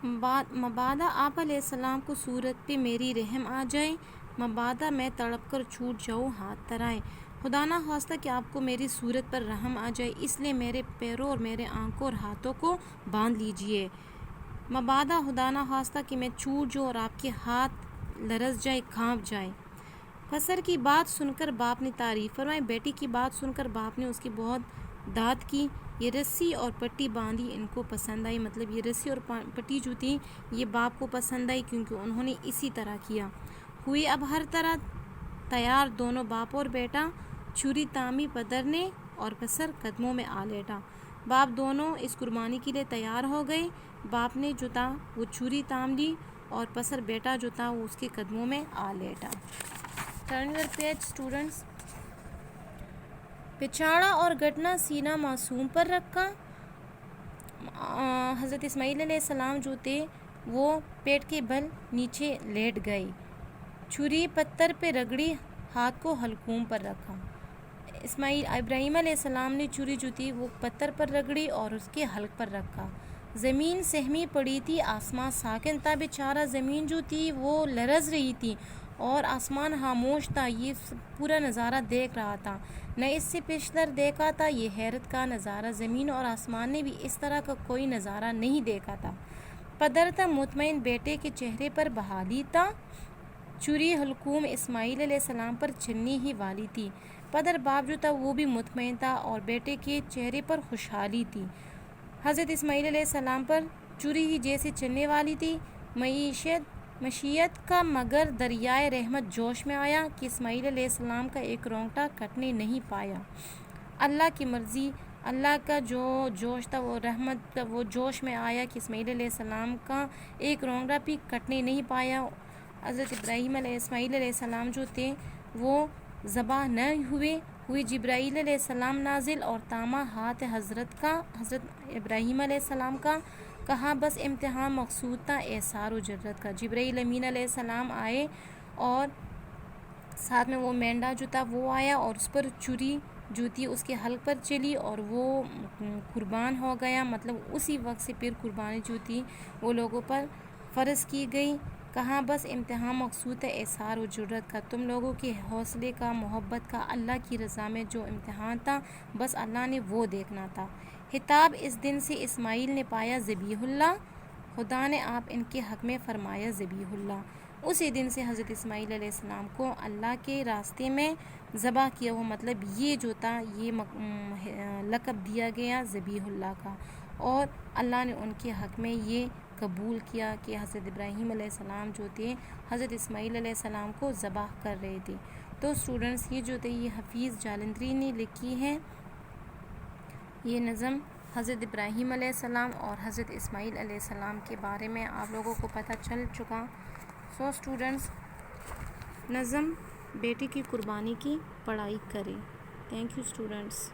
مبادا آپ علیہ السلام کو صورت پہ میری رحم آ جائے، مبادا میں تڑپ کر چھوٹ جاؤں ہاتھ ترائے، خدا نہ خواستہ کہ آپ کو میری صورت پر رحم آ جائے، اس لیے میرے پیروں اور میرے آنکھوں اور ہاتھوں کو باندھ لیجئے۔ مبادا خدا نہ خواستہ کہ میں چھوٹ جاؤں اور آپ کے ہاتھ لرز جائے، کانپ جائے۔ پسر کی بات سن کر باپ نے تعریف فرمائی، بیٹی کی بات سن کر باپ نے اس کی بہت داد کی۔ یہ رسی اور پٹی باندھی ان کو پسند آئی، مطلب یہ رسی اور پٹی جو تھی یہ باپ کو پسند آئی کیونکہ انہوں نے اسی طرح کیا۔ ہوئی اب ہر طرح تیار دونوں باپ اور بیٹا، چھری تامی پدر نے اور پسر قدموں میں آ لیٹا۔ باپ دونوں اس قربانی کے لیے تیار ہو گئے، باپ نے جو تھا وہ چھری تام لی اور پسر بیٹا جو تھا وہ اس کے قدموں میں آ لیٹا۔ Turn your page students. پچاڑا اور گھٹنا سینہ معصوم پر رکھا۔ حضرت اسماعیل علیہ السلام جو تھے وہ پیٹ کے بل نیچے لیٹ گئے، چھری پتھر پہ رگڑی، ہاتھ کو حلقوم پر رکھا۔ ابراہیم علیہ السلام نے چھری جو تھی وہ پتھر پر رگڑی اور اس کے حلق پر رکھا۔ زمین سہمی پڑی تھی، آسمان ساکن تھا، بیچارہ زمین جو تھی وہ لرز رہی تھی اور آسمان خاموش تھا، یہ پورا نظارہ دیکھ رہا تھا، نہ اس سے پیشتر دیکھا تھا یہ حیرت کا نظارہ، زمین اور آسمان نے بھی اس طرح کا کوئی نظارہ نہیں دیکھا تھا۔ پدر تھا مطمئن، بیٹے کے چہرے پر بحالی تھا، چھری حلقوم اسماعیل علیہ السلام پر چلنے ہی والی تھی۔ پدر باپ جو تھا وہ بھی مطمئن تھا اور بیٹے کے چہرے پر خوشحالی تھی۔ حضرت اسماعیل علیہ السلام پر چھری ہی جیسے چلنے والی تھی۔ مشیت کا مگر دریائے رحمت جوش میں آیا کہ اسماعیل علیہ السلام کا ایک رونگٹا کٹنے نہیں پایا۔ اللہ کی مرضی، اللہ کا جو جوش تھا وہ رحمت وہ جوش میں آیا کہ اسماعیل علیہ السلام کا ایک رونگٹا بھی کٹنے نہیں پایا۔ حضرت اسماعیل علیہ السلام جو تھے وہ ذبح نہ ہوئے جبرائیل علیہ السلام نازل اور تاما ہاتھ حضرت ابراہیم علیہ السلام کا، کہا بس امتحان مقصود تھا ایثار و جرت کا۔ جبرائیل امین علیہ السلام آئے اور ساتھ میں وہ مینڈا جو تھا وہ آیا اور اس پر چھری جو تھی اس کے حلق پر چلی اور وہ قربان ہو گیا، مطلب اسی وقت سے پھر قربانی جو تھی وہ لوگوں پر فرض کی گئی۔ کہاں بس امتحان مقصود ہے ایثار و جرت کا، تم لوگوں کے حوصلے کا، محبت کا، اللہ کی رضا میں جو امتحان تھا بس اللہ نے وہ دیکھنا تھا۔ خطاب اس دن سے اسماعیل نے پایا ذبیح اللہ، خدا نے آپ ان کے حق میں فرمایا ذبیح اللہ۔ اسی دن سے حضرت اسماعیل علیہ السلام کو اللہ کے راستے میں ذبح کیا ہوا، مطلب یہ جو تھا یہ لقب دیا گیا ذبیح اللہ کا، اور اللہ نے ان کے حق میں یہ قبول کیا کہ حضرت ابراہیم علیہ السلام جو تھے حضرت اسماعیل علیہ السلام کو ذبح کر رہے تھے۔ تو اسٹوڈنٹس یہ جو تھے یہ حفیظ جالندری نے لکھی ہے یہ نظم، حضرت ابراہیم علیہ السلام اور حضرت اسماعیل علیہ السلام کے بارے میں آپ لوگوں کو پتہ چل چکا۔ سو اسٹوڈنٹس نظم بیٹی کی قربانی کی پڑھائی کریں۔ Thank you students.